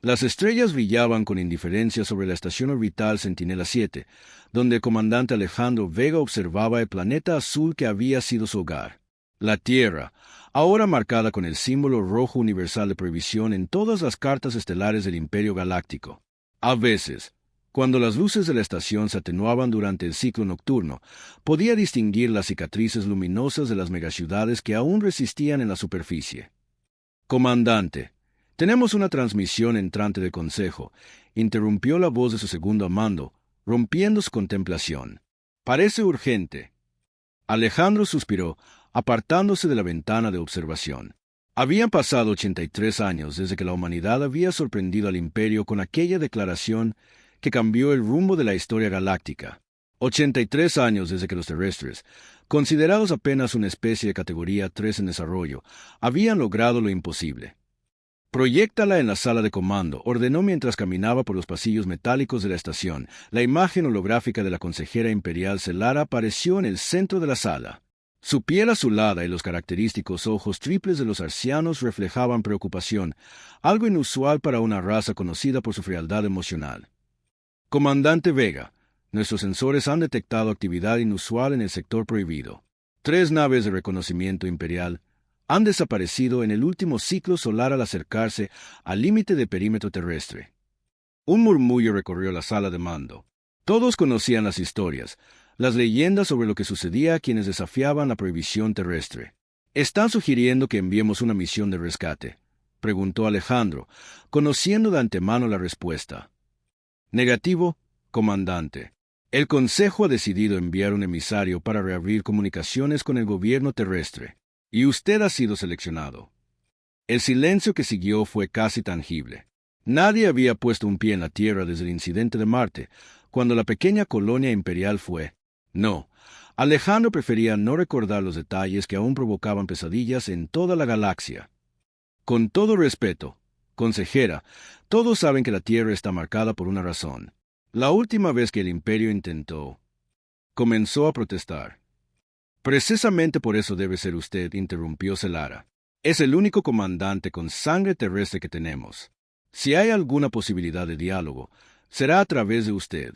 Las estrellas brillaban con indiferencia sobre la estación orbital Centinela 7, donde el comandante Alejandro Vega observaba el planeta azul que había sido su hogar. La Tierra, ahora marcada con el símbolo rojo universal de prohibición en todas las cartas estelares del Imperio Galáctico. A veces, cuando las luces de la estación se atenuaban durante el ciclo nocturno, podía distinguir las cicatrices luminosas de las megaciudades que aún resistían en la superficie. Comandante, tenemos una transmisión entrante del Consejo, interrumpió la voz de su segundo a mando, rompiendo su contemplación. Parece urgente. Alejandro suspiró, apartándose de la ventana de observación. Habían pasado 83 años desde que la humanidad había sorprendido al Imperio con aquella declaración que cambió el rumbo de la historia galáctica. 83 años desde que los terrestres, considerados apenas una especie de categoría 3 en desarrollo, habían logrado lo imposible. «Proyéctala en la sala de comando», ordenó mientras caminaba por los pasillos metálicos de la estación. La imagen holográfica de la consejera imperial Celara apareció en el centro de la sala. Su piel azulada y los característicos ojos triples de los arcianos reflejaban preocupación, algo inusual para una raza conocida por su frialdad emocional. «Comandante Vega, nuestros sensores han detectado actividad inusual en el sector prohibido. 3 naves de reconocimiento imperial han desaparecido en el último ciclo solar al acercarse al límite de perímetro terrestre». Un murmullo recorrió la sala de mando. Todos conocían las historias, las leyendas sobre lo que sucedía a quienes desafiaban la prohibición terrestre. «¿Están sugiriendo que enviemos una misión de rescate?», preguntó Alejandro, conociendo de antemano la respuesta. «Negativo, comandante. El Consejo ha decidido enviar un emisario para reabrir comunicaciones con el gobierno terrestre. Y usted ha sido seleccionado». El silencio que siguió fue casi tangible. Nadie había puesto un pie en la Tierra desde el incidente de Marte, cuando la pequeña colonia imperial fue. No, Alejandro prefería no recordar los detalles que aún provocaban pesadillas en toda la galaxia. «Con todo respeto, consejera, todos saben que la Tierra está marcada por una razón. La última vez que el Imperio intentó...» Comenzó a protestar. «Precisamente por eso debe ser usted», interrumpió Celara. «Es el único comandante con sangre terrestre que tenemos. Si hay alguna posibilidad de diálogo, será a través de usted».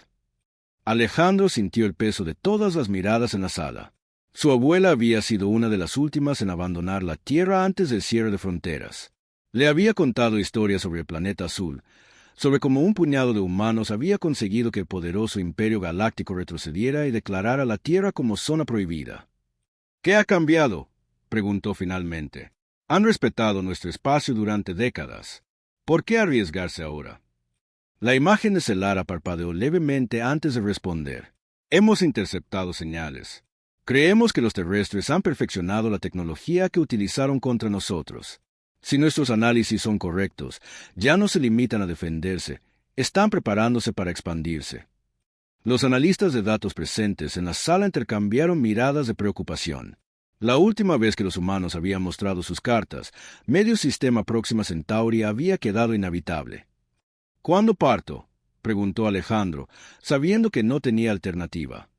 Alejandro sintió el peso de todas las miradas en la sala. Su abuela había sido una de las últimas en abandonar la Tierra antes del cierre de fronteras. Le había contado historias sobre el planeta azul, sobre cómo un puñado de humanos había conseguido que el poderoso Imperio Galáctico retrocediera y declarara la Tierra como zona prohibida. «¿Qué ha cambiado?», preguntó finalmente. «Han respetado nuestro espacio durante décadas. ¿Por qué arriesgarse ahora?». La imagen de Celara parpadeó levemente antes de responder. «Hemos interceptado señales. Creemos que los terrestres han perfeccionado la tecnología que utilizaron contra nosotros. Si nuestros análisis son correctos, ya no se limitan a defenderse, están preparándose para expandirse». Los analistas de datos presentes en la sala intercambiaron miradas de preocupación. La última vez que los humanos habían mostrado sus cartas, medio sistema Próxima Centauri había quedado inhabitable. «¿Cuándo parto?», preguntó Alejandro, sabiendo que no tenía alternativa.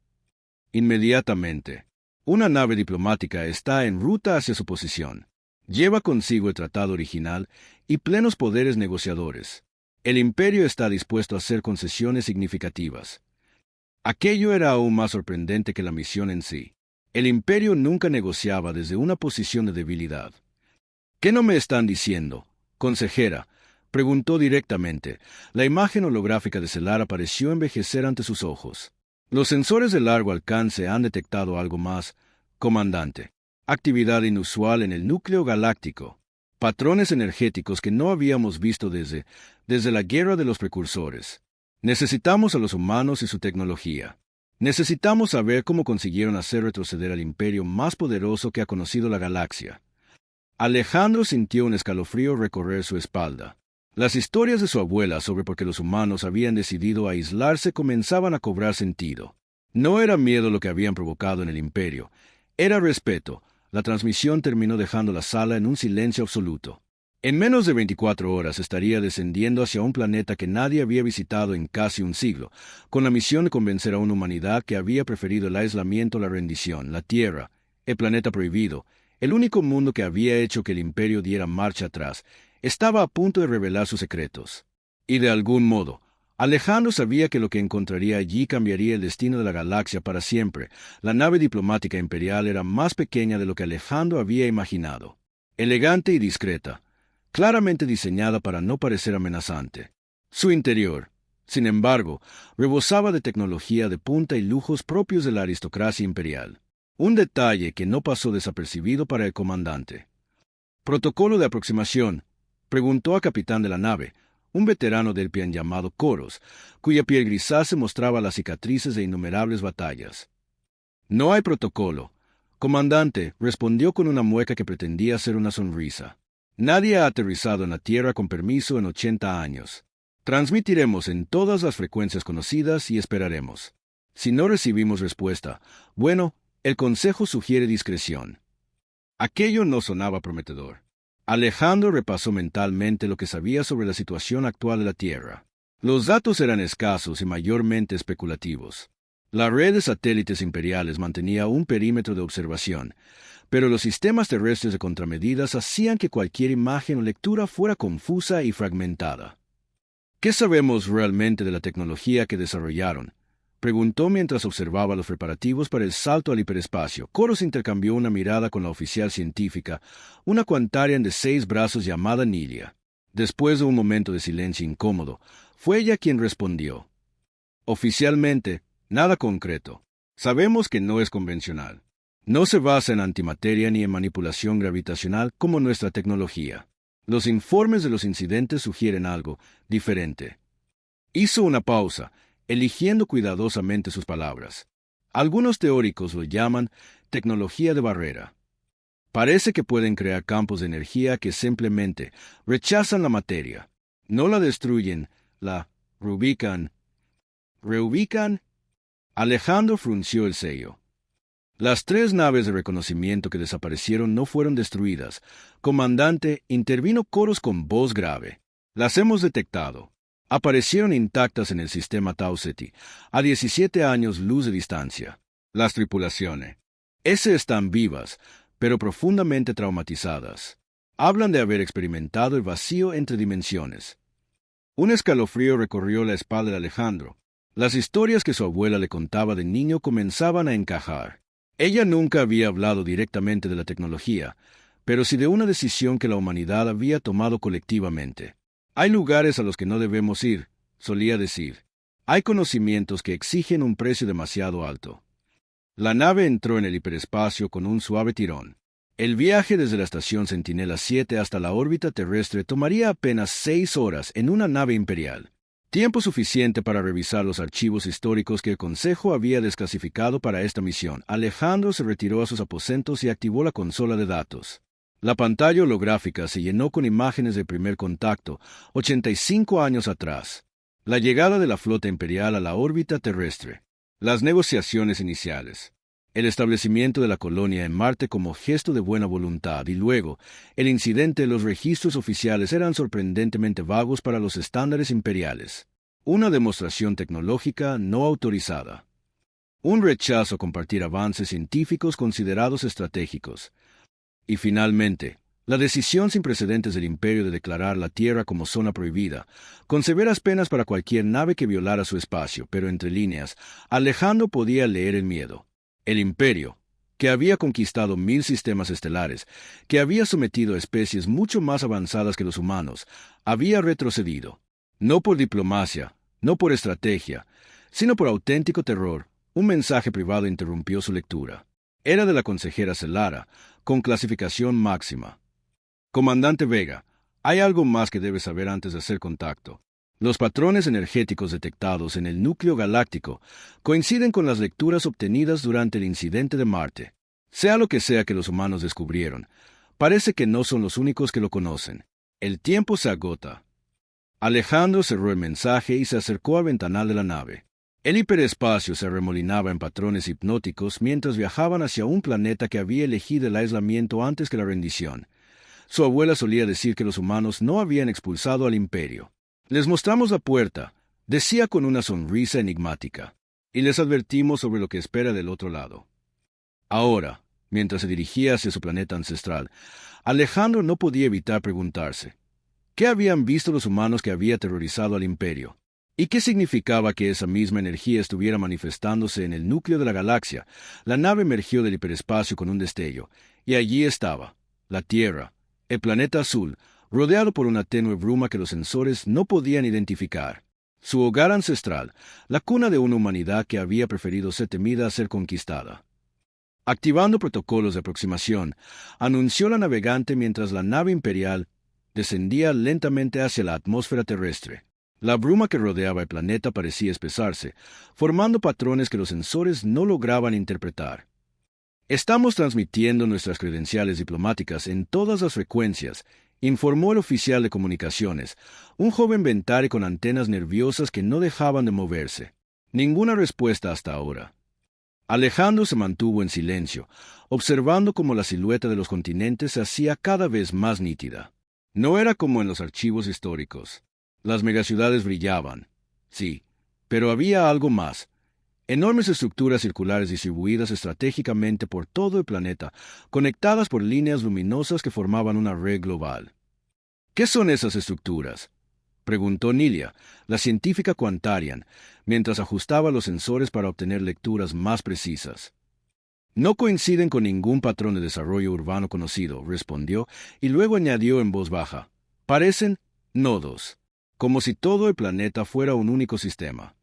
«Inmediatamente. Una nave diplomática está en ruta hacia su posición. Lleva consigo el tratado original y plenos poderes negociadores. El Imperio está dispuesto a hacer concesiones significativas». Aquello era aún más sorprendente que la misión en sí. El Imperio nunca negociaba desde una posición de debilidad. «¿Qué no me están diciendo, consejera?», preguntó directamente. La imagen holográfica de Celara pareció envejecer ante sus ojos. «Los sensores de largo alcance han detectado algo más, comandante. Actividad inusual en el núcleo galáctico. Patrones energéticos que no habíamos visto desde la Guerra de los Precursores. Necesitamos a los humanos y su tecnología. Necesitamos saber cómo consiguieron hacer retroceder al imperio más poderoso que ha conocido la galaxia». Alejandro sintió un escalofrío recorrer su espalda. Las historias de su abuela sobre por qué los humanos habían decidido aislarse comenzaban a cobrar sentido. No era miedo lo que habían provocado en el imperio, era respeto. La transmisión terminó dejando la sala en un silencio absoluto. En menos de 24 horas estaría descendiendo hacia un planeta que nadie había visitado en casi un siglo, con la misión de convencer a una humanidad que había preferido el aislamiento a la rendición. La Tierra, el planeta prohibido, el único mundo que había hecho que el imperio diera marcha atrás, estaba a punto de revelar sus secretos. Y de algún modo, Alejandro sabía que lo que encontraría allí cambiaría el destino de la galaxia para siempre. La nave diplomática imperial era más pequeña de lo que Alejandro había imaginado. Elegante y discreta, claramente diseñada para no parecer amenazante. Su interior, sin embargo, rebosaba de tecnología de punta y lujos propios de la aristocracia imperial. Un detalle que no pasó desapercibido para el comandante. Protocolo de aproximación, preguntó a capitán de la nave, un veterano del Pian llamado Koros, cuya piel grisácea mostraba las cicatrices de innumerables batallas. No hay protocolo. Comandante, respondió con una mueca que pretendía ser una sonrisa. Nadie ha aterrizado en la Tierra con permiso en 80 años. Transmitiremos en todas las frecuencias conocidas y esperaremos. Si no recibimos respuesta, bueno, el Consejo sugiere discreción. Aquello no sonaba prometedor. Alejandro repasó mentalmente lo que sabía sobre la situación actual de la Tierra. Los datos eran escasos y mayormente especulativos. La red de satélites imperiales mantenía un perímetro de observación, pero los sistemas terrestres de contramedidas hacían que cualquier imagen o lectura fuera confusa y fragmentada. ¿Qué sabemos realmente de la tecnología que desarrollaron?, preguntó mientras observaba los preparativos para el salto al hiperespacio. Koros intercambió una mirada con la oficial científica, una Quantarian de 6 brazos llamada Nilia. Después de un momento de silencio incómodo, fue ella quien respondió. Oficialmente, nada concreto. Sabemos que no es convencional. No se basa en antimateria ni en manipulación gravitacional como nuestra tecnología. Los informes de los incidentes sugieren algo diferente. Hizo una pausa, eligiendo cuidadosamente sus palabras. Algunos teóricos lo llaman tecnología de barrera. Parece que pueden crear campos de energía que simplemente rechazan la materia. No la destruyen, la reubican. ¿Reubican? Alejandro frunció el ceño. Las 3 naves de reconocimiento que desaparecieron no fueron destruidas. Comandante, intervino Koros con voz grave. Las hemos detectado. Aparecieron intactas en el sistema Tau Ceti, a 17 años luz de distancia. Las tripulaciones. Están vivas, pero profundamente traumatizadas. Hablan de haber experimentado el vacío entre dimensiones. Un escalofrío recorrió la espalda de Alejandro. Las historias que su abuela le contaba de niño comenzaban a encajar. Ella nunca había hablado directamente de la tecnología, pero sí de una decisión que la humanidad había tomado colectivamente. Hay lugares a los que no debemos ir, solía decir. Hay conocimientos que exigen un precio demasiado alto. La nave entró en el hiperespacio con un suave tirón. El viaje desde la estación Centinela 7 hasta la órbita terrestre tomaría apenas 6 horas en una nave imperial. Tiempo suficiente para revisar los archivos históricos que el Consejo había desclasificado para esta misión. Alejandro se retiró a sus aposentos y activó la consola de datos. La pantalla holográfica se llenó con imágenes del primer contacto, 85 años atrás. La llegada de la flota imperial a la órbita terrestre. Las negociaciones iniciales. El establecimiento de la colonia en Marte como gesto de buena voluntad y luego, el incidente. Los registros oficiales eran sorprendentemente vagos para los estándares imperiales. Una demostración tecnológica no autorizada. Un rechazo a compartir avances científicos considerados estratégicos. Y finalmente, la decisión sin precedentes del Imperio de declarar la Tierra como zona prohibida, con severas penas para cualquier nave que violara su espacio, pero entre líneas, Alejandro podía leer el miedo. El Imperio, que había conquistado 1000 sistemas estelares, que había sometido a especies mucho más avanzadas que los humanos, había retrocedido. No por diplomacia, no por estrategia, sino por auténtico terror. Un mensaje privado interrumpió su lectura. Era de la consejera Celara, con clasificación máxima. Comandante Vega, hay algo más que debe saber antes de hacer contacto. Los patrones energéticos detectados en el núcleo galáctico coinciden con las lecturas obtenidas durante el incidente de Marte. Sea lo que sea que los humanos descubrieron, parece que no son los únicos que lo conocen. El tiempo se agota. Alejandro cerró el mensaje y se acercó al ventanal de la nave. El hiperespacio se arremolinaba en patrones hipnóticos mientras viajaban hacia un planeta que había elegido el aislamiento antes que la rendición. Su abuela solía decir que los humanos no habían expulsado al imperio. Les mostramos la puerta, decía con una sonrisa enigmática, y les advertimos sobre lo que espera del otro lado. Ahora, mientras se dirigía hacia su planeta ancestral, Alejandro no podía evitar preguntarse, ¿Qué habían visto los humanos que había aterrorizado al imperio? ¿Y qué significaba que esa misma energía estuviera manifestándose en el núcleo de la galaxia? La nave emergió del hiperespacio con un destello, y allí estaba, la Tierra, el planeta azul, rodeado por una tenue bruma que los sensores no podían identificar. Su hogar ancestral, la cuna de una humanidad que había preferido ser temida a ser conquistada. Activando protocolos de aproximación, anunció la navegante mientras la nave imperial descendía lentamente hacia la atmósfera terrestre. La bruma que rodeaba el planeta parecía espesarse, formando patrones que los sensores no lograban interpretar. Estamos transmitiendo nuestras credenciales diplomáticas en todas las frecuencias, informó el oficial de comunicaciones, un joven Ventari con antenas nerviosas que no dejaban de moverse. Ninguna respuesta hasta ahora. Alejandro se mantuvo en silencio, observando cómo la silueta de los continentes se hacía cada vez más nítida. No era como en los archivos históricos. Las megaciudades brillaban, sí, pero había algo más. Enormes estructuras circulares distribuidas estratégicamente por todo el planeta, conectadas por líneas luminosas que formaban una red global. ¿Qué son esas estructuras?, preguntó Nilia, la científica Quantarian, mientras ajustaba los sensores para obtener lecturas más precisas. No coinciden con ningún patrón de desarrollo urbano conocido, respondió, y luego añadió en voz baja. Parecen nodos, como si todo el planeta fuera un único sistema.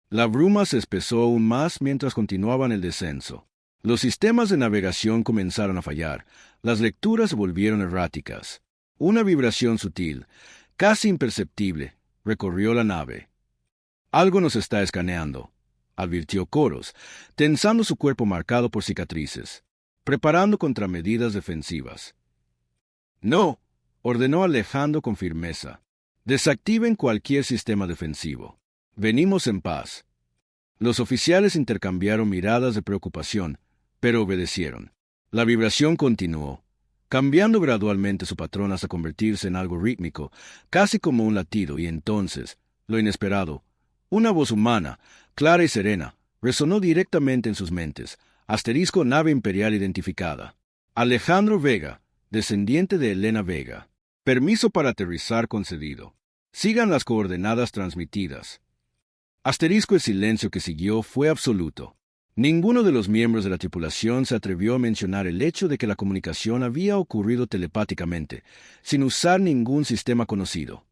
La bruma se espesó aún más mientras continuaban el descenso. Los sistemas de navegación comenzaron a fallar, las lecturas se volvieron erráticas. Una vibración sutil, casi imperceptible, recorrió la nave. Algo nos está escaneando, advirtió Coros, tensando su cuerpo marcado por cicatrices, preparando contramedidas defensivas. No, ordenó Alejandro con firmeza. Desactiven cualquier sistema defensivo. Venimos en paz. Los oficiales intercambiaron miradas de preocupación, pero obedecieron. La vibración continuó, cambiando gradualmente su patrón hasta convertirse en algo rítmico, casi como un latido, y entonces, lo inesperado, una voz humana, clara y serena, resonó directamente en sus mentes. Asterisco nave imperial identificada. Alejandro Vega, descendiente de Elena Vega. Permiso para aterrizar concedido. Sigan las coordenadas transmitidas. Asterisco el silencio que siguió fue absoluto. Ninguno de los miembros de la tripulación se atrevió a mencionar el hecho de que la comunicación había ocurrido telepáticamente, sin usar ningún sistema conocido.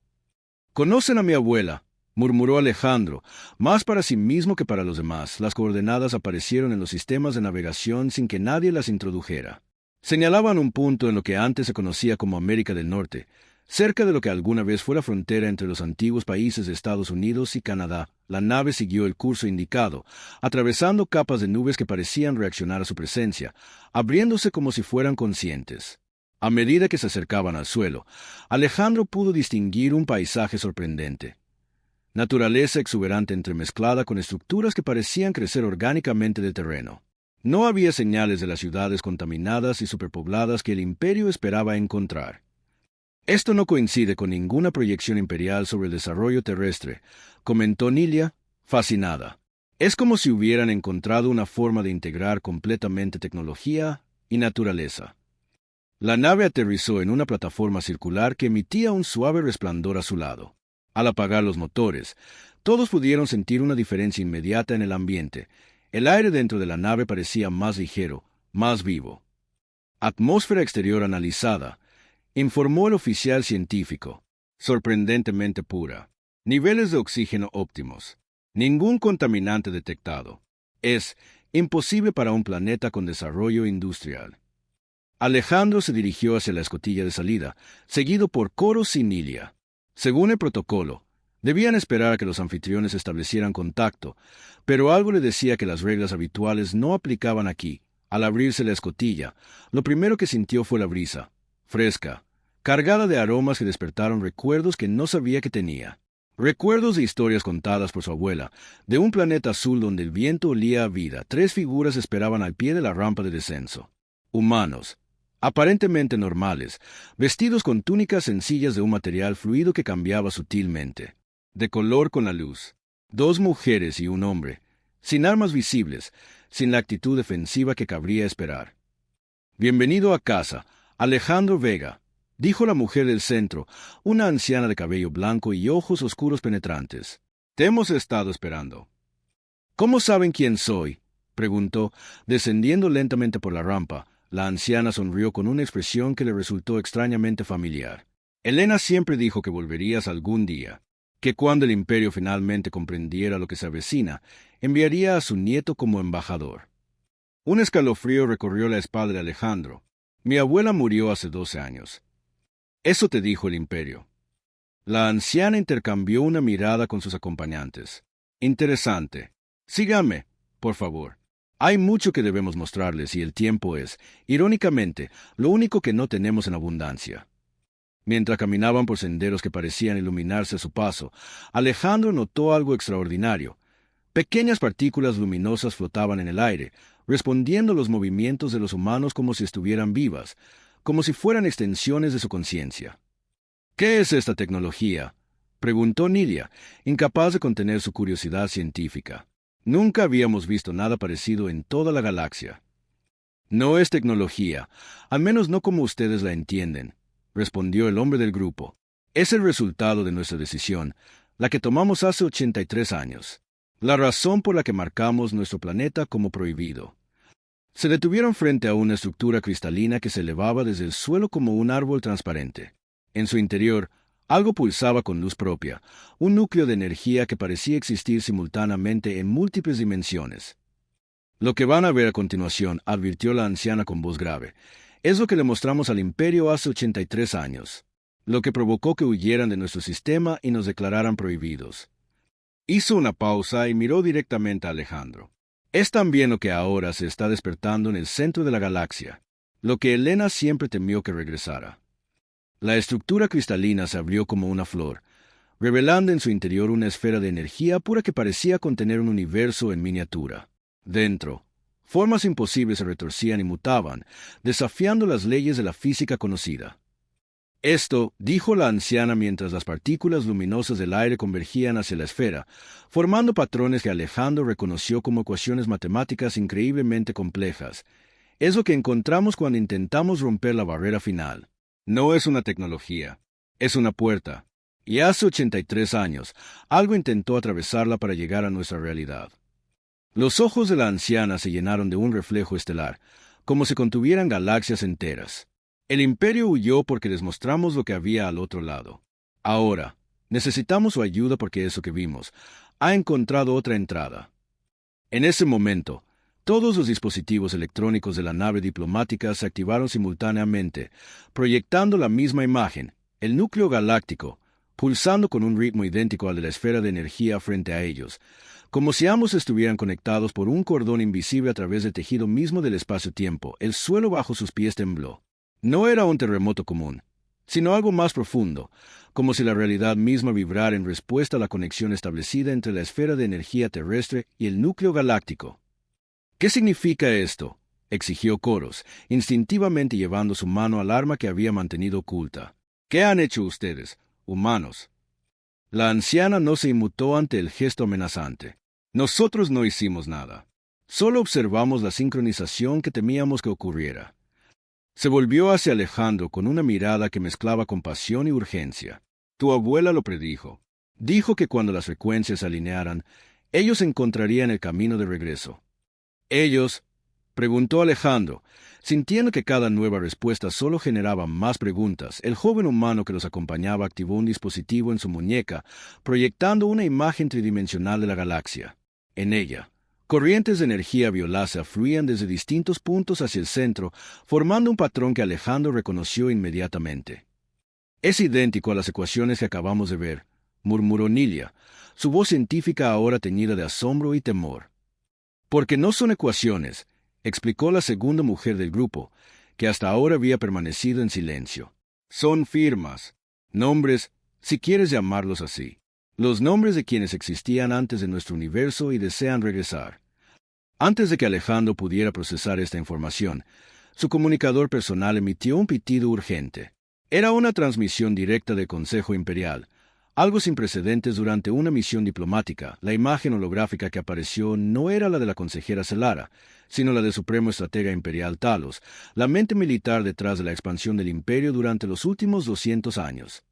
«Conocen a mi abuela», murmuró Alejandro, más para sí mismo que para los demás. Las coordenadas aparecieron en los sistemas de navegación sin que nadie las introdujera. Señalaban un punto en lo que antes se conocía como América del Norte, cerca de lo que alguna vez fue la frontera entre los antiguos países de Estados Unidos y Canadá. La nave siguió el curso indicado, atravesando capas de nubes que parecían reaccionar a su presencia, abriéndose como si fueran conscientes. A medida que se acercaban al suelo, Alejandro pudo distinguir un paisaje sorprendente. Naturaleza exuberante entremezclada con estructuras que parecían crecer orgánicamente del terreno. No había señales de las ciudades contaminadas y superpobladas que el imperio esperaba encontrar. Esto no coincide con ninguna proyección imperial sobre el desarrollo terrestre, comentó Nilia, fascinada. Es como si hubieran encontrado una forma de integrar completamente tecnología y naturaleza. La nave aterrizó en una plataforma circular que emitía un suave resplandor a su lado. Al apagar los motores, todos pudieron sentir una diferencia inmediata en el ambiente. El aire dentro de la nave parecía más ligero, más vivo. Atmósfera exterior analizada, informó el oficial científico. Sorprendentemente pura. Niveles de oxígeno óptimos. Ningún contaminante detectado. Es imposible para un planeta con desarrollo industrial. Alejandro se dirigió hacia la escotilla de salida, seguido por Coros y Nilia. Según el protocolo, debían esperar a que los anfitriones establecieran contacto, pero algo le decía que las reglas habituales no aplicaban aquí. Al abrirse la escotilla, lo primero que sintió fue la brisa, fresca, cargada de aromas que despertaron recuerdos que no sabía que tenía. Recuerdos de historias contadas por su abuela, de un planeta azul donde el viento olía a vida. 3 figuras esperaban al pie de la rampa de descenso. Humanos, aparentemente normales, vestidos con túnicas sencillas de un material fluido que cambiaba sutilmente, de color con la luz. 2 mujeres y un hombre, sin armas visibles, sin la actitud defensiva que cabría esperar. «Bienvenido a casa, Alejandro Vega», dijo la mujer del centro, una anciana de cabello blanco y ojos oscuros penetrantes. Te hemos estado esperando. ¿Cómo saben quién soy?, preguntó, descendiendo lentamente por la rampa. La anciana sonrió con una expresión que le resultó extrañamente familiar. Helena siempre dijo que volverías algún día, que cuando el imperio finalmente comprendiera lo que se avecina, enviaría a su nieto como embajador. Un escalofrío recorrió la espalda de Alejandro. Mi abuela murió hace 12 años. Eso te dijo el imperio. La anciana intercambió una mirada con sus acompañantes. Interesante. Síganme, por favor. Hay mucho que debemos mostrarles y el tiempo es, irónicamente, lo único que no tenemos en abundancia. Mientras caminaban por senderos que parecían iluminarse a su paso, Alejandro notó algo extraordinario. Pequeñas partículas luminosas flotaban en el aire, respondiendo a los movimientos de los humanos como si estuvieran vivas, como si fueran extensiones de su conciencia. ¿Qué es esta tecnología?, preguntó Nidia, incapaz de contener su curiosidad científica. Nunca habíamos visto nada parecido en toda la galaxia. No es tecnología, al menos no como ustedes la entienden, respondió el hombre del grupo. Es el resultado de nuestra decisión, la que tomamos hace 83 años. La razón por la que marcamos nuestro planeta como prohibido. Se detuvieron frente a una estructura cristalina que se elevaba desde el suelo como un árbol transparente. En su interior, algo pulsaba con luz propia, un núcleo de energía que parecía existir simultáneamente en múltiples dimensiones. Lo que van a ver a continuación, advirtió la anciana con voz grave, es lo que le mostramos al imperio hace 83 años, lo que provocó que huyeran de nuestro sistema y nos declararan prohibidos. Hizo una pausa y miró directamente a Alejandro. Es también lo que ahora se está despertando en el centro de la galaxia, lo que Helena siempre temió que regresara. La estructura cristalina se abrió como una flor, revelando en su interior una esfera de energía pura que parecía contener un universo en miniatura. Dentro, formas imposibles se retorcían y mutaban, desafiando las leyes de la física conocida. Esto, dijo la anciana mientras las partículas luminosas del aire convergían hacia la esfera, formando patrones que Alejandro reconoció como ecuaciones matemáticas increíblemente complejas, es lo que encontramos cuando intentamos romper la barrera final. No es una tecnología, es una puerta. Y hace 83 años, algo intentó atravesarla para llegar a nuestra realidad. Los ojos de la anciana se llenaron de un reflejo estelar, como si contuvieran galaxias enteras. El imperio huyó porque les mostramos lo que había al otro lado. Ahora, necesitamos su ayuda porque eso que vimos ha encontrado otra entrada. En ese momento, todos los dispositivos electrónicos de la nave diplomática se activaron simultáneamente, proyectando la misma imagen, el núcleo galáctico, pulsando con un ritmo idéntico al de la esfera de energía frente a ellos, como si ambos estuvieran conectados por un cordón invisible a través del tejido mismo del espacio-tiempo. El suelo bajo sus pies tembló. No era un terremoto común, sino algo más profundo, como si la realidad misma vibrara en respuesta a la conexión establecida entre la esfera de energía terrestre y el núcleo galáctico. ¿Qué significa esto?, exigió Coros, instintivamente llevando su mano al arma que había mantenido oculta. ¿Qué han hecho ustedes, humanos? La anciana no se inmutó ante el gesto amenazante. Nosotros no hicimos nada. Solo observamos la sincronización que temíamos que ocurriera. Se volvió hacia Alejandro con una mirada que mezclaba compasión y urgencia. Tu abuela lo predijo. Dijo que cuando las frecuencias se alinearan, ellos encontrarían el camino de regreso. ¿Ellos? Preguntó Alejandro, sintiendo que cada nueva respuesta solo generaba más preguntas. El joven humano que los acompañaba activó un dispositivo en su muñeca, proyectando una imagen tridimensional de la galaxia. En ella, corrientes de energía violácea fluían desde distintos puntos hacia el centro, formando un patrón que Alejandro reconoció inmediatamente. Es idéntico a las ecuaciones que acabamos de ver, murmuró Nidia, su voz científica ahora teñida de asombro y temor. Porque no son ecuaciones, explicó la segunda mujer del grupo, que hasta ahora había permanecido en silencio. Son firmas, nombres, si quieres llamarlos así. Los nombres de quienes existían antes de nuestro universo y desean regresar. Antes de que Alejandro pudiera procesar esta información, su comunicador personal emitió un pitido urgente. Era una transmisión directa del Consejo Imperial, Algo sin precedentes durante una misión diplomática. La imagen holográfica que apareció no era la de la consejera Celara, sino la del supremo estratega imperial Talos, la mente militar detrás de la expansión del imperio durante los últimos 200 años.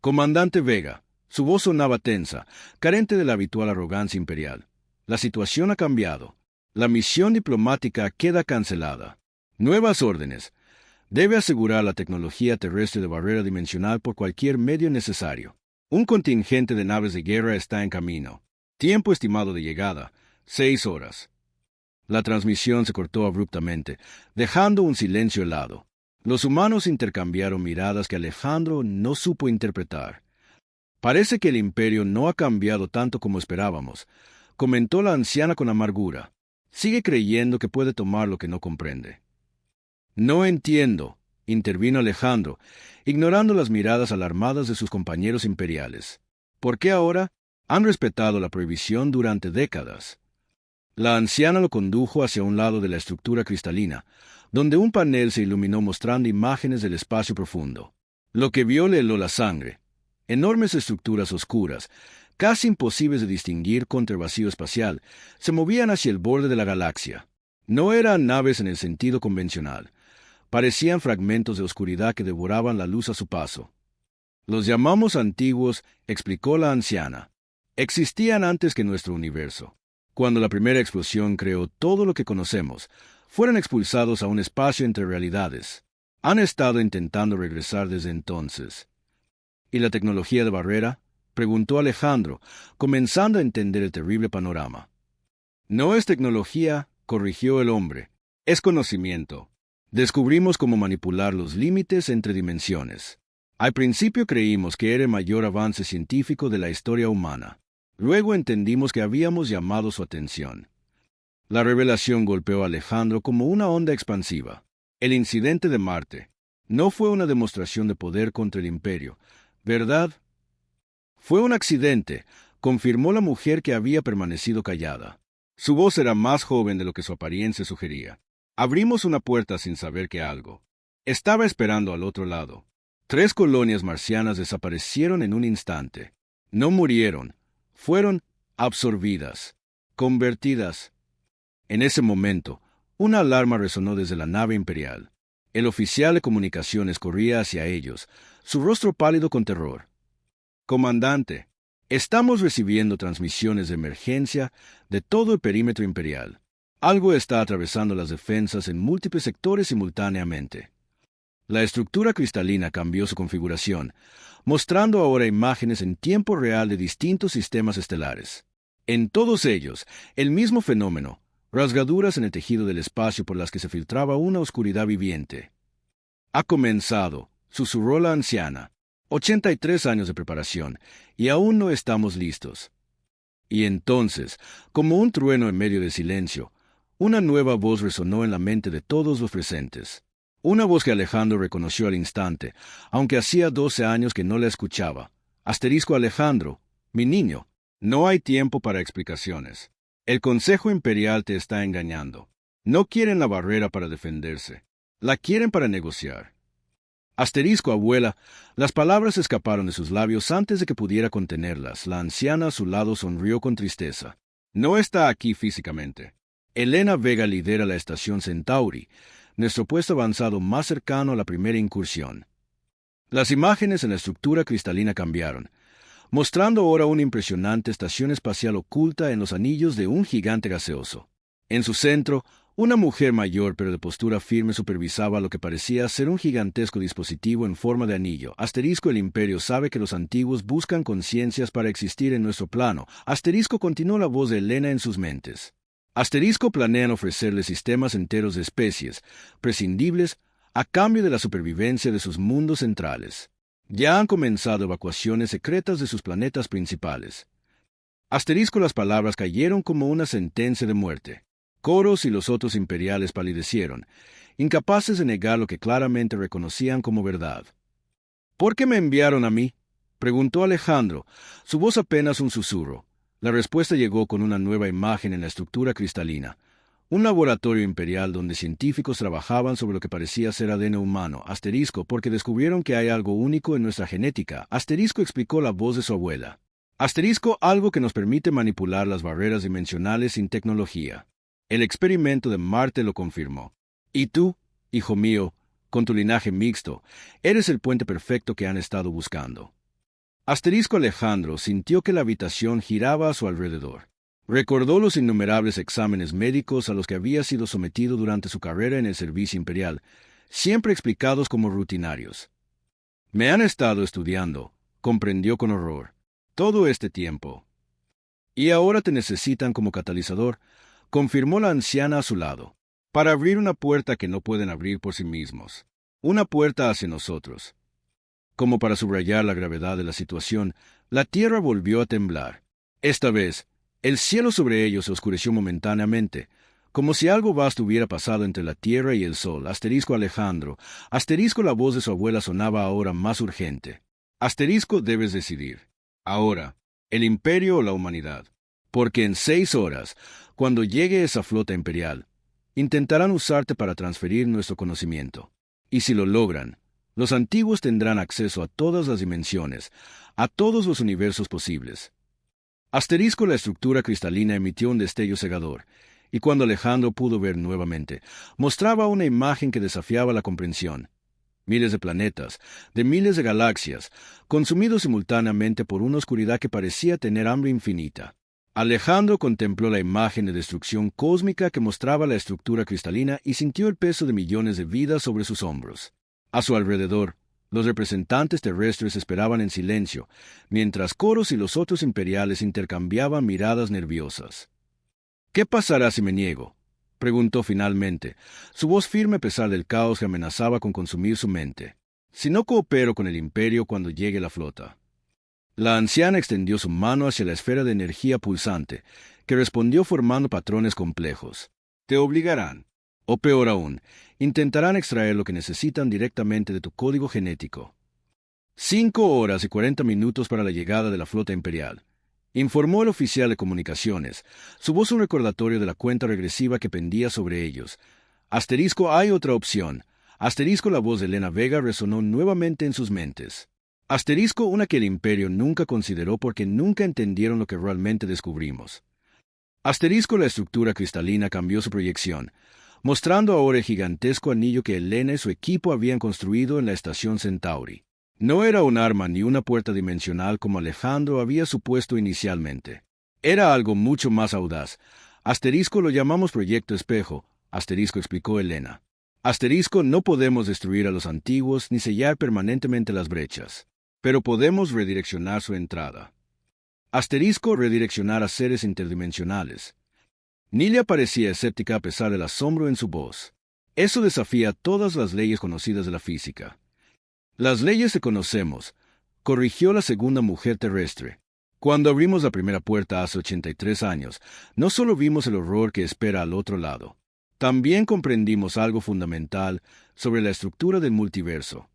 Comandante Vega. Su voz sonaba tensa, carente de la habitual arrogancia imperial. La situación ha cambiado. La misión diplomática queda cancelada. Nuevas órdenes. Debe asegurar la tecnología terrestre de barrera dimensional por cualquier medio necesario. Un contingente de naves de guerra está en camino. Tiempo estimado de llegada, 6 horas. La transmisión se cortó abruptamente, dejando un silencio helado. Los humanos intercambiaron miradas que Alejandro no supo interpretar. Parece que el imperio no ha cambiado tanto como esperábamos, comentó la anciana con amargura. Sigue creyendo que puede tomar lo que no comprende. No entiendo, intervino Alejandro, ignorando las miradas alarmadas de sus compañeros imperiales. ¿Por qué ahora? Han respetado la prohibición durante décadas. La anciana lo condujo hacia un lado de la estructura cristalina, donde un panel se iluminó mostrando imágenes del espacio profundo. Lo que vio le heló la sangre. Enormes estructuras oscuras, casi imposibles de distinguir contra el vacío espacial, se movían hacia el borde de la galaxia. No eran naves en el sentido convencional. Parecían fragmentos de oscuridad que devoraban la luz a su paso. Los llamamos antiguos, explicó la anciana. Existían antes que nuestro universo. Cuando la primera explosión creó todo lo que conocemos, fueron expulsados a un espacio entre realidades. Han estado intentando regresar desde entonces. ¿Y la tecnología de barrera? Preguntó Alejandro, comenzando a entender el terrible panorama. No es tecnología, corrigió el hombre. Es conocimiento. Descubrimos cómo manipular los límites entre dimensiones. Al principio creímos que era el mayor avance científico de la historia humana. Luego entendimos que habíamos llamado su atención. La revelación golpeó a Alejandro como una onda expansiva. El incidente de Marte no fue una demostración de poder contra el imperio, ¿verdad? Fue un accidente, confirmó la mujer que había permanecido callada. Su voz era más joven de lo que su apariencia sugería. Abrimos una puerta sin saber que algo estaba esperando al otro lado. 3 colonias marcianas desaparecieron en un instante. No murieron, fueron absorbidas, convertidas. En ese momento, una alarma resonó desde la nave imperial. El oficial de comunicaciones corría hacia ellos, su rostro pálido con terror. Comandante, estamos recibiendo transmisiones de emergencia de todo el perímetro imperial. Algo está atravesando las defensas en múltiples sectores simultáneamente. La estructura cristalina cambió su configuración, mostrando ahora imágenes en tiempo real de distintos sistemas estelares. En todos ellos, el mismo fenómeno, rasgaduras en el tejido del espacio por las que se filtraba una oscuridad viviente. Ha comenzado, susurró la anciana. 83 años de preparación, y aún no estamos listos. Y entonces, como un trueno en medio del silencio, una nueva voz resonó en la mente de todos los presentes. Una voz que Alejandro reconoció al instante, aunque hacía 12 años que no la escuchaba. Asterisco Alejandro, mi niño, no hay tiempo para explicaciones. El Consejo Imperial te está engañando. No quieren la barrera para defenderse. La quieren para negociar. Asterisco abuela, las palabras escaparon de sus labios antes de que pudiera contenerlas. La anciana a su lado sonrió con tristeza. No está aquí físicamente. Elena Vega lidera la estación Centauri, nuestro puesto avanzado más cercano a la primera incursión. Las imágenes en la estructura cristalina cambiaron, mostrando ahora una impresionante estación espacial oculta en los anillos de un gigante gaseoso. En su centro, una mujer mayor pero de postura firme supervisaba lo que parecía ser un gigantesco dispositivo en forma de anillo. Asterisco el imperio sabe que los antiguos buscan conciencias para existir en nuestro plano. Asterisco continuó la voz de Elena en sus mentes. Asterisco planean ofrecerle sistemas enteros de especies, prescindibles, a cambio de la supervivencia de sus mundos centrales. Ya han comenzado evacuaciones secretas de sus planetas principales. Asterisco las palabras cayeron como una sentencia de muerte. Coros y los otros imperiales palidecieron, incapaces de negar lo que claramente reconocían como verdad. ¿Por qué me enviaron a mí?, preguntó Alejandro, su voz apenas un susurro. La respuesta llegó con una nueva imagen en la estructura cristalina. Un laboratorio imperial donde científicos trabajaban sobre lo que parecía ser ADN humano, asterisco, porque descubrieron que hay algo único en nuestra genética, asterisco, explicó la voz de su abuela. Asterisco, algo que nos permite manipular las barreras dimensionales sin tecnología. El experimento de Marte lo confirmó. Y tú, hijo mío, con tu linaje mixto, eres el puente perfecto que han estado buscando. Asterisco Alejandro sintió que la habitación giraba a su alrededor. Recordó los innumerables exámenes médicos a los que había sido sometido durante su carrera en el servicio imperial, siempre explicados como rutinarios. Me han estado estudiando, comprendió con horror, todo este tiempo. Y ahora te necesitan como catalizador, confirmó la anciana a su lado, para abrir una puerta que no pueden abrir por sí mismos. Una puerta hacia nosotros. Como para subrayar la gravedad de la situación, la tierra volvió a temblar. Esta vez, el cielo sobre ellos se oscureció momentáneamente, como si algo vasto hubiera pasado entre la tierra y el sol. Asterisco Alejandro. Asterisco, la voz de su abuela sonaba ahora más urgente. Asterisco, debes decidir. Ahora, el imperio o la humanidad. Porque en 6 horas, cuando llegue esa flota imperial, intentarán usarte para transferir nuestro conocimiento. Y si lo logran, los antiguos tendrán acceso a todas las dimensiones, a todos los universos posibles. Asterisco, la estructura cristalina emitió un destello cegador, y cuando Alejandro pudo ver nuevamente, mostraba una imagen que desafiaba la comprensión. Miles de planetas, de miles de galaxias, consumidos simultáneamente por una oscuridad que parecía tener hambre infinita. Alejandro contempló la imagen de destrucción cósmica que mostraba la estructura cristalina y sintió el peso de millones de vidas sobre sus hombros. A su alrededor, los representantes terrestres esperaban en silencio, mientras Coros y los otros imperiales intercambiaban miradas nerviosas. ¿Qué pasará si me niego?, preguntó finalmente, su voz firme a pesar del caos que amenazaba con consumir su mente. Si no coopero con el imperio cuando llegue la flota. La anciana extendió su mano hacia la esfera de energía pulsante, que respondió formando patrones complejos. Te obligarán. O peor aún, intentarán extraer lo que necesitan directamente de tu código genético. 5 horas y 40 minutos para la llegada de la flota imperial. Informó el oficial de comunicaciones, su voz un recordatorio de la cuenta regresiva que pendía sobre ellos. Asterisco, hay otra opción. Asterisco, la voz de Elena Vega resonó nuevamente en sus mentes. Asterisco, una que el imperio nunca consideró porque nunca entendieron lo que realmente descubrimos. Asterisco, la estructura cristalina cambió su proyección, mostrando ahora el gigantesco anillo que Elena y su equipo habían construido en la estación Centauri. No era un arma ni una puerta dimensional como Alejandro había supuesto inicialmente. Era algo mucho más audaz. Asterisco, lo llamamos Proyecto Espejo, asterisco, explicó Elena. Asterisco, no podemos destruir a los antiguos ni sellar permanentemente las brechas, pero podemos redireccionar su entrada. Asterisco, redireccionar a seres interdimensionales. Nilia parecía escéptica a pesar del asombro en su voz. Eso desafía todas las leyes conocidas de la física. Las leyes que conocemos, corrigió la segunda mujer terrestre. Cuando abrimos la primera puerta hace 83 años, no solo vimos el horror que espera al otro lado, también comprendimos algo fundamental sobre la estructura del multiverso.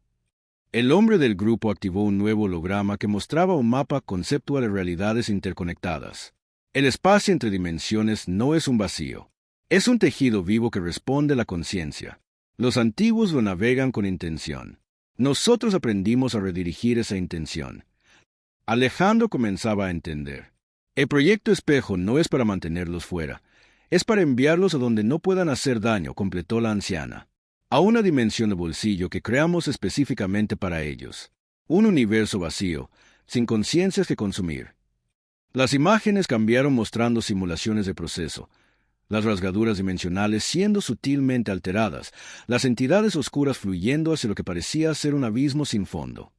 El hombre del grupo activó un nuevo holograma que mostraba un mapa conceptual de realidades interconectadas. El espacio entre dimensiones no es un vacío. Es un tejido vivo que responde a la conciencia. Los antiguos lo navegan con intención. Nosotros aprendimos a redirigir esa intención. Alejandro comenzaba a entender. El proyecto espejo no es para mantenerlos fuera. Es para enviarlos a donde no puedan hacer daño, completó la anciana. A una dimensión de bolsillo que creamos específicamente para ellos. Un universo vacío, sin conciencias que consumir. Las imágenes cambiaron mostrando simulaciones de proceso, las rasgaduras dimensionales siendo sutilmente alteradas, las entidades oscuras fluyendo hacia lo que parecía ser un abismo sin fondo.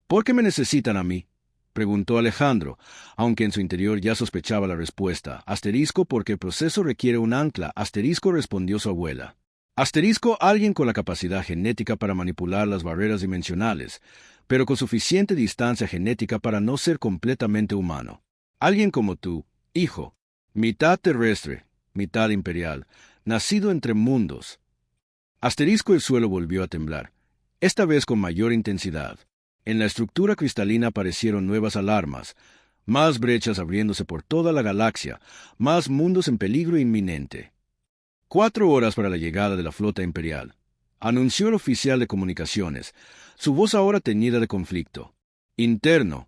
¿Por qué me necesitan a mí?, preguntó Alejandro, aunque en su interior ya sospechaba la respuesta. Asterisco, porque el proceso requiere un ancla. Asterisco, respondió su abuela. Asterisco, alguien con la capacidad genética para manipular las barreras dimensionales, pero con suficiente distancia genética para no ser completamente humano. Alguien como tú, hijo, mitad terrestre, mitad imperial, nacido entre mundos. Asterisco, el suelo volvió a temblar, esta vez con mayor intensidad. En la estructura cristalina aparecieron nuevas alarmas, más brechas abriéndose por toda la galaxia, más mundos en peligro inminente. 4 horas para la llegada de la flota imperial, anunció el oficial de comunicaciones, su voz ahora teñida de conflicto. Interno.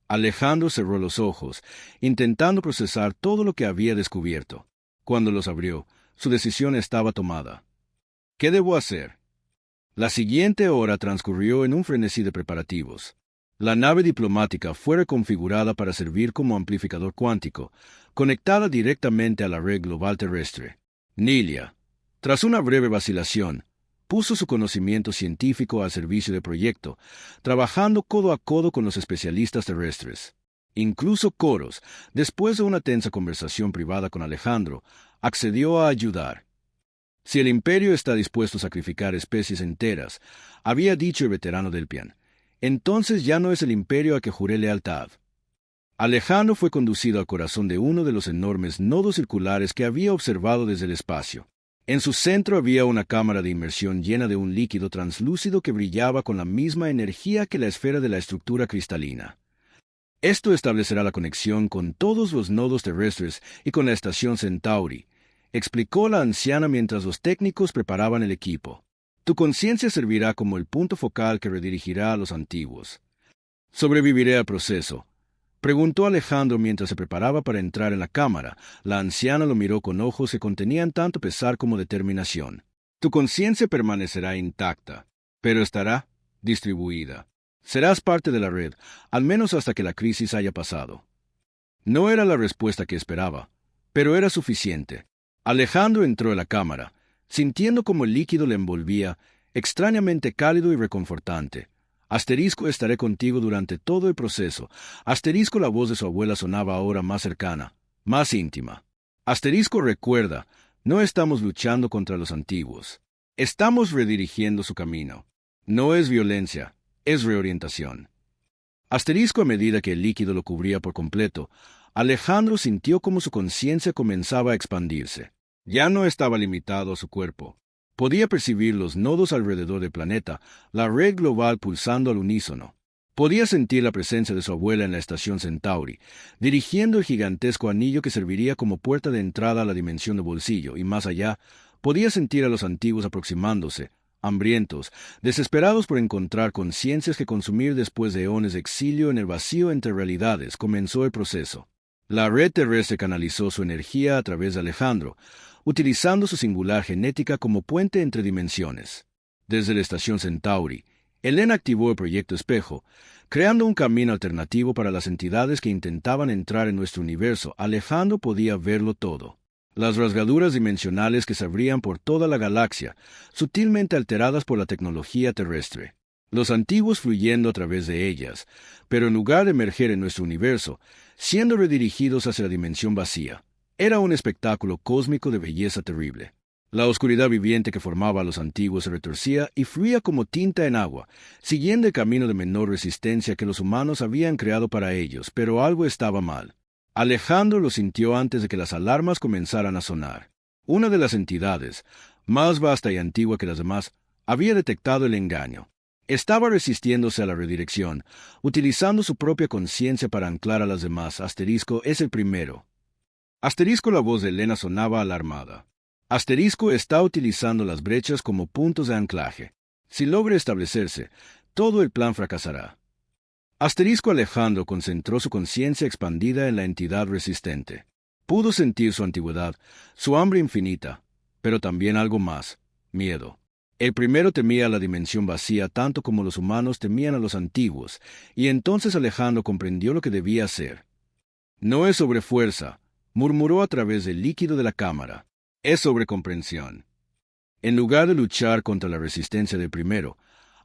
Alejandro cerró los ojos, intentando procesar todo lo que había descubierto. Cuando los abrió, su decisión estaba tomada. ¿Qué debo hacer? La siguiente hora transcurrió en un frenesí de preparativos. La nave diplomática fue reconfigurada para servir como amplificador cuántico, conectada directamente a la red global terrestre. Nilia, tras una breve vacilación, puso su conocimiento científico al servicio del proyecto, trabajando codo a codo con los especialistas terrestres. Incluso Koros, después de una tensa conversación privada con Alejandro, accedió a ayudar. Si el Imperio está dispuesto a sacrificar especies enteras, había dicho el veterano Delpian, entonces ya no es el Imperio a que juré lealtad. Alejandro fue conducido al corazón de uno de los enormes nodos circulares que había observado desde el espacio. En su centro había una cámara de inmersión llena de un líquido translúcido que brillaba con la misma energía que la esfera de la estructura cristalina. Esto establecerá la conexión con todos los nodos terrestres y con la estación Centauri, explicó la anciana mientras los técnicos preparaban el equipo. Tu conciencia servirá como el punto focal que redirigirá a los antiguos. ¿Sobreviviré al proceso?, preguntó Alejandro mientras se preparaba para entrar en la cámara. La anciana lo miró con ojos que contenían tanto pesar como determinación. Tu conciencia permanecerá intacta, pero estará distribuida. Serás parte de la red, al menos hasta que la crisis haya pasado. No era la respuesta que esperaba, pero era suficiente. Alejandro entró en la cámara, sintiendo como el líquido le envolvía, extrañamente cálido y reconfortante. Asterisco, estaré contigo durante todo el proceso. Asterisco, la voz de su abuela sonaba ahora más cercana, más íntima. Asterisco, recuerda, no estamos luchando contra los antiguos. Estamos redirigiendo su camino. No es violencia, es reorientación. Asterisco, a medida que el líquido lo cubría por completo, Alejandro sintió como su conciencia comenzaba a expandirse. Ya no estaba limitado a su cuerpo. Podía percibir los nodos alrededor del planeta, la red global pulsando al unísono. Podía sentir la presencia de su abuela en la estación Centauri, dirigiendo el gigantesco anillo que serviría como puerta de entrada a la dimensión de bolsillo, y más allá, podía sentir a los antiguos aproximándose, hambrientos, desesperados por encontrar conciencias que consumir después de eones de exilio en el vacío entre realidades. Comenzó el proceso. La red terrestre canalizó su energía a través de Alejandro, utilizando su singular genética como puente entre dimensiones. Desde la estación Centauri, Elena activó el proyecto Espejo, creando un camino alternativo para las entidades que intentaban entrar en nuestro universo. Alejandro podía verlo todo. Las rasgaduras dimensionales que se abrían por toda la galaxia, sutilmente alteradas por la tecnología terrestre. Los antiguos fluyendo a través de ellas, pero en lugar de emerger en nuestro universo, siendo redirigidos hacia la dimensión vacía. Era un espectáculo cósmico de belleza terrible. La oscuridad viviente que formaba a los antiguos se retorcía y fluía como tinta en agua, siguiendo el camino de menor resistencia que los humanos habían creado para ellos, pero algo estaba mal. Alejandro lo sintió antes de que las alarmas comenzaran a sonar. Una de las entidades, más vasta y antigua que las demás, había detectado el engaño. Estaba resistiéndose a la redirección, utilizando su propia conciencia para anclar a las demás. Asterisco es el primero. Asterisco, la voz de Elena sonaba alarmada. Asterisco está utilizando las brechas como puntos de anclaje. Si logra establecerse, todo el plan fracasará. Asterisco. Alejandro concentró su conciencia expandida en la entidad resistente. Pudo sentir su antigüedad, su hambre infinita, pero también algo más, miedo. El primero temía la dimensión vacía tanto como los humanos temían a los antiguos, y entonces Alejandro comprendió lo que debía hacer. No es sobre fuerza, murmuró a través del líquido de la cámara. Es sobre comprensión. En lugar de luchar contra la resistencia del primero,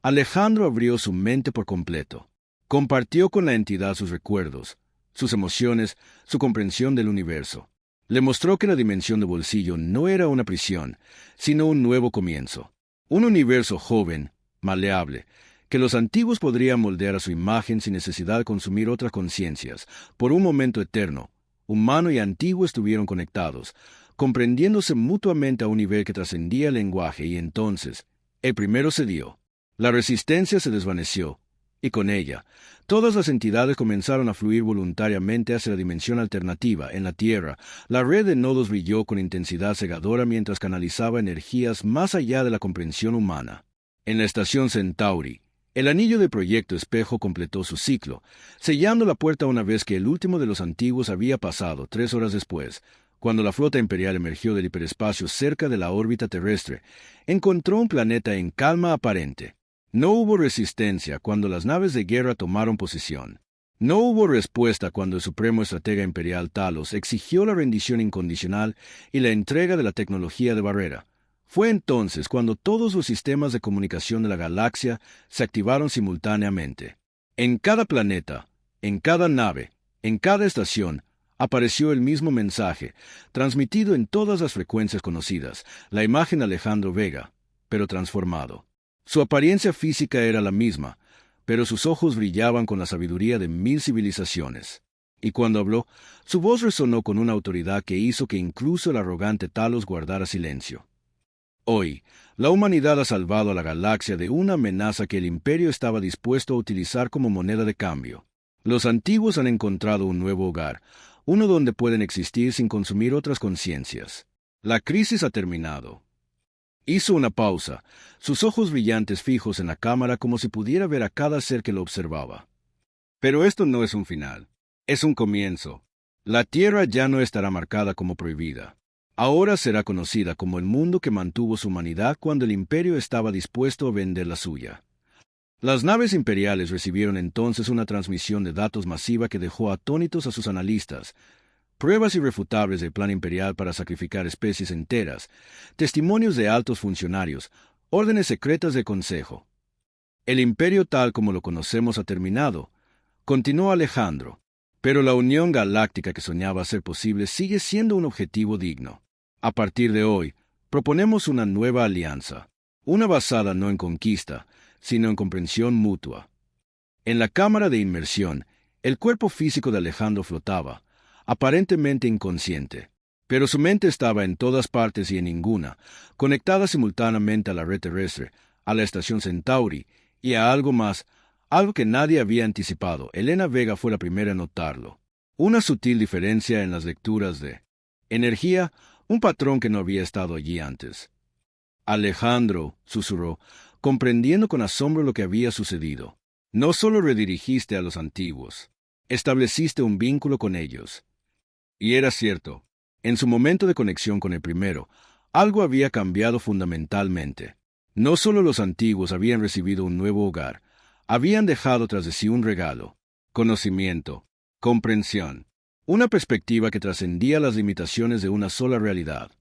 Alejandro abrió su mente por completo. Compartió con la entidad sus recuerdos, sus emociones, su comprensión del universo. Le mostró que la dimensión de bolsillo no era una prisión, sino un nuevo comienzo. Un universo joven, maleable, que los antiguos podrían moldear a su imagen sin necesidad de consumir otras conciencias. Por un momento eterno, humano y antiguo estuvieron conectados, comprendiéndose mutuamente a un nivel que trascendía el lenguaje, y entonces, el primero cedió. La resistencia se desvaneció, Y con ella, todas las entidades comenzaron a fluir voluntariamente hacia la dimensión alternativa. En la Tierra, la red de nodos brilló con intensidad cegadora mientras canalizaba energías más allá de la comprensión humana. En la estación Centauri, el anillo de Proyecto Espejo completó su ciclo, sellando la puerta una vez que el último de los antiguos había pasado. 3 horas después, cuando la flota imperial emergió del hiperespacio cerca de la órbita terrestre, encontró un planeta en calma aparente. No hubo resistencia cuando las naves de guerra tomaron posición. No hubo respuesta cuando el supremo estratega imperial Talos exigió la rendición incondicional y la entrega de la tecnología de barrera. Fue entonces cuando todos los sistemas de comunicación de la galaxia se activaron simultáneamente. En cada planeta, en cada nave, en cada estación, apareció el mismo mensaje, transmitido en todas las frecuencias conocidas, la imagen de Alejandro Vega, pero transformado. Su apariencia física era la misma, pero sus ojos brillaban con la sabiduría de 1000 civilizaciones. Y cuando habló, su voz resonó con una autoridad que hizo que incluso el arrogante Talos guardara silencio. Hoy, la humanidad ha salvado a la galaxia de una amenaza que el Imperio estaba dispuesto a utilizar como moneda de cambio. Los antiguos han encontrado un nuevo hogar, uno donde pueden existir sin consumir otras conciencias. La crisis ha terminado. Hizo una pausa, sus ojos brillantes fijos en la cámara como si pudiera ver a cada ser que lo observaba. Pero esto no es un final, es un comienzo. La Tierra ya no estará marcada como prohibida. Ahora será conocida como el mundo que mantuvo su humanidad cuando el Imperio estaba dispuesto a vender la suya. Las naves imperiales recibieron entonces una transmisión de datos masiva que dejó atónitos a sus analistas. Pruebas irrefutables del plan imperial para sacrificar especies enteras, testimonios de altos funcionarios, órdenes secretas de consejo. El imperio tal como lo conocemos ha terminado, continuó Alejandro, pero la unión galáctica que soñaba ser posible sigue siendo un objetivo digno. A partir de hoy, proponemos una nueva alianza, una basada no en conquista, sino en comprensión mutua. En la cámara de inmersión, el cuerpo físico de Alejandro flotaba, aparentemente inconsciente, pero su mente estaba en todas partes y en ninguna, conectada simultáneamente a la red terrestre, a la estación Centauri y a algo más, algo que nadie había anticipado. Elena Vega fue la primera a notarlo. Una sutil diferencia en las lecturas de energía, un patrón que no había estado allí antes. Alejandro, susurró, comprendiendo con asombro lo que había sucedido. No solo redirigiste a los antiguos, estableciste un vínculo con ellos. Y era cierto, en su momento de conexión con el primero, algo había cambiado fundamentalmente. No solo los antiguos habían recibido un nuevo hogar, habían dejado tras de sí un regalo, conocimiento, comprensión, una perspectiva que trascendía las limitaciones de una sola realidad.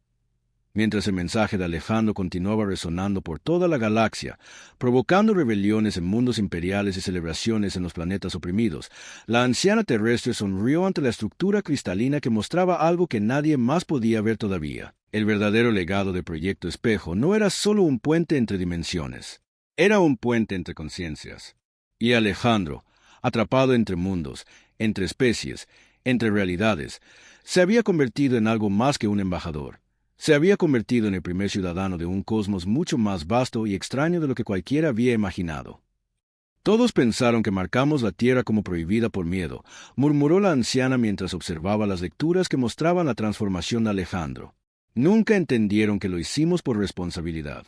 Mientras el mensaje de Alejandro continuaba resonando por toda la galaxia, provocando rebeliones en mundos imperiales y celebraciones en los planetas oprimidos, la anciana terrestre sonrió ante la estructura cristalina que mostraba algo que nadie más podía ver todavía. El verdadero legado de Proyecto Espejo no era solo un puente entre dimensiones, era un puente entre conciencias. Y Alejandro, atrapado entre mundos, entre especies, entre realidades, se había convertido en algo más que un embajador. Se había convertido en el primer ciudadano de un cosmos mucho más vasto y extraño de lo que cualquiera había imaginado. Todos pensaron que marcamos la Tierra como prohibida por miedo, murmuró la anciana mientras observaba las lecturas que mostraban la transformación de Alejandro. Nunca entendieron que lo hicimos por responsabilidad.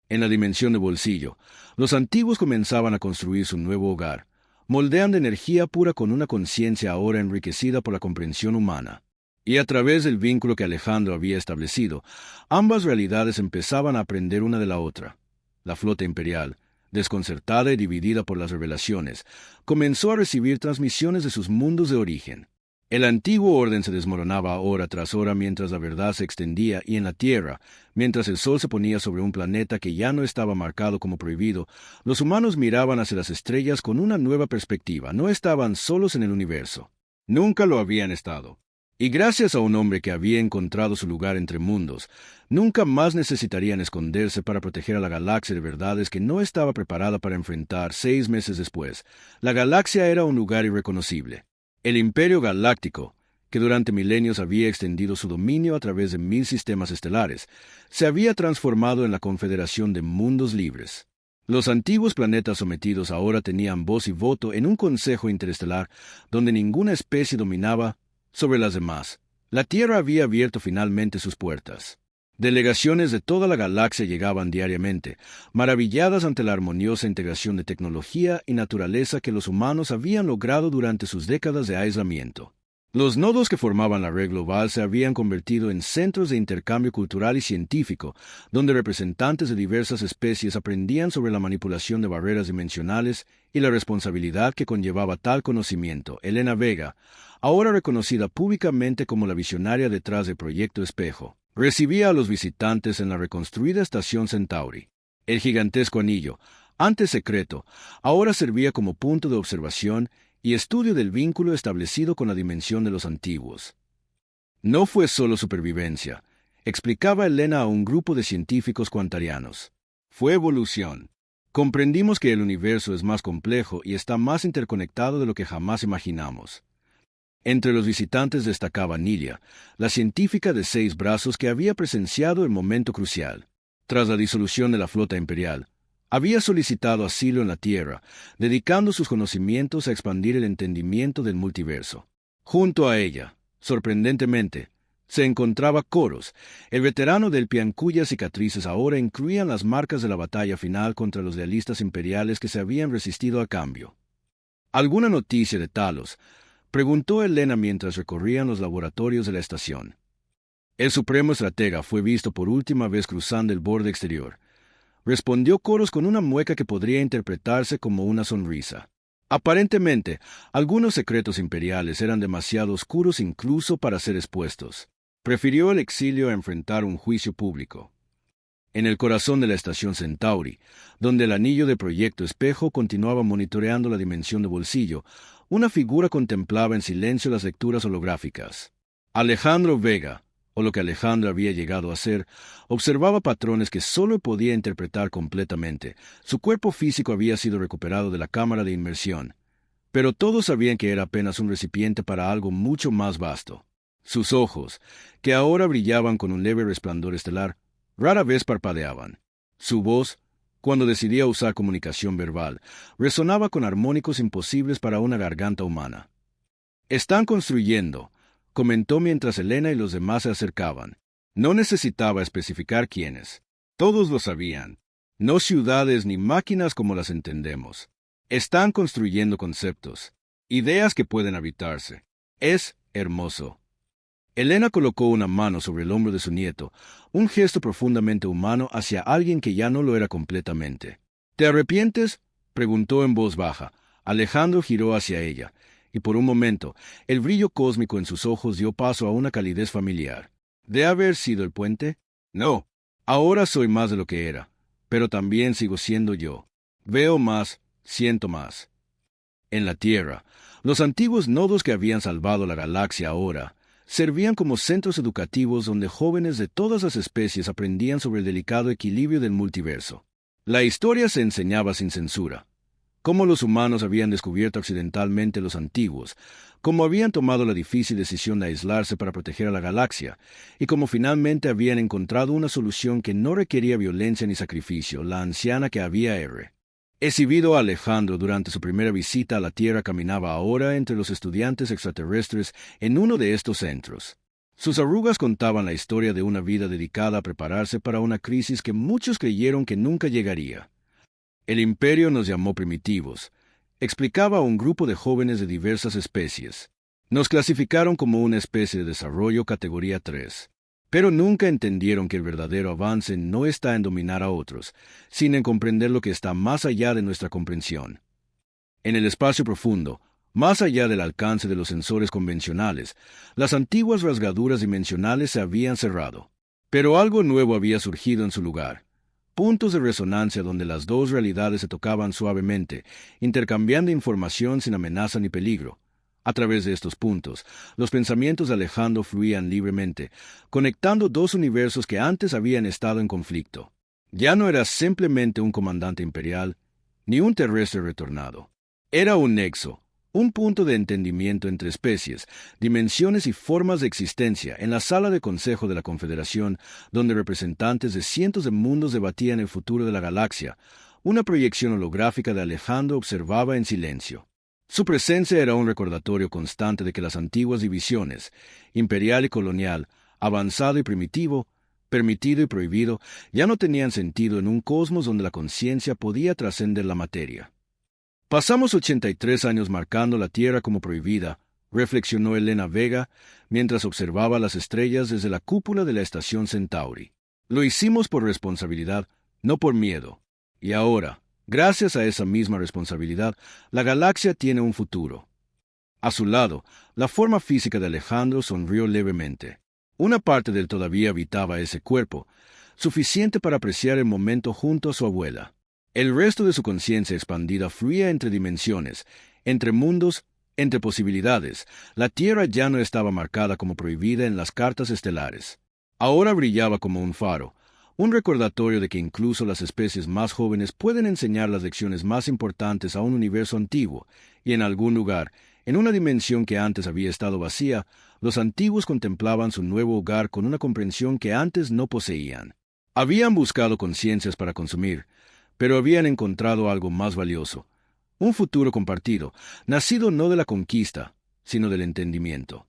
En la dimensión de bolsillo, los antiguos comenzaban a construir su nuevo hogar, moldeando energía pura con una conciencia ahora enriquecida por la comprensión humana. Y a través del vínculo que Alejandro había establecido, ambas realidades empezaban a aprender una de la otra. La flota imperial, desconcertada y dividida por las revelaciones, comenzó a recibir transmisiones de sus mundos de origen. El antiguo orden se desmoronaba hora tras hora mientras la verdad se extendía y en la Tierra, mientras el sol se ponía sobre un planeta que ya no estaba marcado como prohibido, los humanos miraban hacia las estrellas con una nueva perspectiva. No estaban solos en el universo. Nunca lo habían estado. Y gracias a un hombre que había encontrado su lugar entre mundos, nunca más necesitarían esconderse para proteger a la galaxia de verdades que no estaba preparada para enfrentar 6 meses después. La galaxia era un lugar irreconocible. El Imperio Galáctico, que durante milenios había extendido su dominio a través de 1000 sistemas estelares, se había transformado en la Confederación de Mundos Libres. Los antiguos planetas sometidos ahora tenían voz y voto en un consejo interestelar donde ninguna especie dominaba sobre las demás. La Tierra había abierto finalmente sus puertas. Delegaciones de toda la galaxia llegaban diariamente, maravilladas ante la armoniosa integración de tecnología y naturaleza que los humanos habían logrado durante sus décadas de aislamiento. Los nodos que formaban la red global se habían convertido en centros de intercambio cultural y científico, donde representantes de diversas especies aprendían sobre la manipulación de barreras dimensionales y la responsabilidad que conllevaba tal conocimiento. Elena Vega, ahora reconocida públicamente como la visionaria detrás del Proyecto Espejo, recibía a los visitantes en la reconstruida Estación Centauri. El gigantesco anillo, antes secreto, ahora servía como punto de observación y estudio del vínculo establecido con la dimensión de los antiguos. No fue solo supervivencia, explicaba Elena a un grupo de científicos cuantarianos. Fue evolución. Comprendimos que el universo es más complejo y está más interconectado de lo que jamás imaginamos. Entre los visitantes destacaba Nilia, la científica de 6 brazos que había presenciado el momento crucial. Tras la disolución de la flota imperial, había solicitado asilo en la Tierra, dedicando sus conocimientos a expandir el entendimiento del multiverso. Junto a ella, sorprendentemente, se encontraba Koros, el veterano del Pian cuyas cicatrices ahora incluían las marcas de la batalla final contra los lealistas imperiales que se habían resistido a cambio. ¿Alguna noticia de Talos?, preguntó Elena mientras recorrían los laboratorios de la estación. El supremo estratega fue visto por última vez cruzando el borde exterior. Respondió Koros con una mueca que podría interpretarse como una sonrisa. Aparentemente, algunos secretos imperiales eran demasiado oscuros incluso para ser expuestos. Prefirió el exilio a enfrentar un juicio público. En el corazón de la estación Centauri, donde el anillo de Proyecto Espejo continuaba monitoreando la dimensión de bolsillo, una figura contemplaba en silencio las lecturas holográficas. Alejandro Vega, o lo que Alejandro había llegado a ser, observaba patrones que solo podía interpretar completamente. Su cuerpo físico había sido recuperado de la cámara de inmersión, pero todos sabían que era apenas un recipiente para algo mucho más vasto. Sus ojos, que ahora brillaban con un leve resplandor estelar, rara vez parpadeaban. Su voz, cuando decidía usar comunicación verbal, resonaba con armónicos imposibles para una garganta humana. «Están construyendo», comentó mientras Elena y los demás se acercaban. No necesitaba especificar quiénes. Todos lo sabían. No ciudades ni máquinas como las entendemos. Están construyendo conceptos, ideas que pueden habitarse. Es hermoso. Elena colocó una mano sobre el hombro de su nieto, un gesto profundamente humano hacia alguien que ya no lo era completamente. ¿Te arrepientes?, preguntó en voz baja. Alejandro giró hacia ella, y por un momento, el brillo cósmico en sus ojos dio paso a una calidez familiar. ¿De haber sido el puente? No. Ahora soy más de lo que era, pero también sigo siendo yo. Veo más, siento más. En la Tierra, los antiguos nodos que habían salvado la galaxia ahora servían como centros educativos donde jóvenes de todas las especies aprendían sobre el delicado equilibrio del multiverso. La historia se enseñaba sin censura. Cómo los humanos habían descubierto accidentalmente los antiguos, cómo habían tomado la difícil decisión de aislarse para proteger a la galaxia, y cómo finalmente habían encontrado una solución que no requería violencia ni sacrificio, la anciana que había exhibido a Alejandro durante su primera visita a la Tierra caminaba ahora entre los estudiantes extraterrestres en uno de estos centros. Sus arrugas contaban la historia de una vida dedicada a prepararse para una crisis que muchos creyeron que nunca llegaría. El imperio nos llamó primitivos, explicaba a un grupo de jóvenes de diversas especies. Nos clasificaron como una especie de desarrollo categoría 3. Pero nunca entendieron que el verdadero avance no está en dominar a otros, sino en comprender lo que está más allá de nuestra comprensión. En el espacio profundo, más allá del alcance de los sensores convencionales, las antiguas rasgaduras dimensionales se habían cerrado. Pero algo nuevo había surgido en su lugar. Puntos de resonancia donde las dos realidades se tocaban suavemente, intercambiando información sin amenaza ni peligro. A través de estos puntos, los pensamientos de Alejandro fluían libremente, conectando dos universos que antes habían estado en conflicto. Ya no era simplemente un comandante imperial, ni un terrestre retornado. Era un nexo, un punto de entendimiento entre especies, dimensiones y formas de existencia en la sala de consejo de la Confederación, donde representantes de cientos de mundos debatían el futuro de la galaxia. Una proyección holográfica de Alejandro observaba en silencio. Su presencia era un recordatorio constante de que las antiguas divisiones, imperial y colonial, avanzado y primitivo, permitido y prohibido, ya no tenían sentido en un cosmos donde la conciencia podía trascender la materia. Pasamos 83 años marcando la Tierra como prohibida, reflexionó Elena Vega mientras observaba las estrellas desde la cúpula de la estación Centauri. Lo hicimos por responsabilidad, no por miedo. Y ahora, gracias a esa misma responsabilidad, la galaxia tiene un futuro. A su lado, la forma física de Alejandro sonrió levemente. Una parte de él todavía habitaba ese cuerpo, suficiente para apreciar el momento junto a su abuela. El resto de su conciencia expandida fluía entre dimensiones, entre mundos, entre posibilidades. La Tierra ya no estaba marcada como prohibida en las cartas estelares. Ahora brillaba como un faro, un recordatorio de que incluso las especies más jóvenes pueden enseñar las lecciones más importantes a un universo antiguo, y en algún lugar, en una dimensión que antes había estado vacía, los antiguos contemplaban su nuevo hogar con una comprensión que antes no poseían. Habían buscado conciencias para consumir, pero habían encontrado algo más valioso, un futuro compartido, nacido no de la conquista, sino del entendimiento.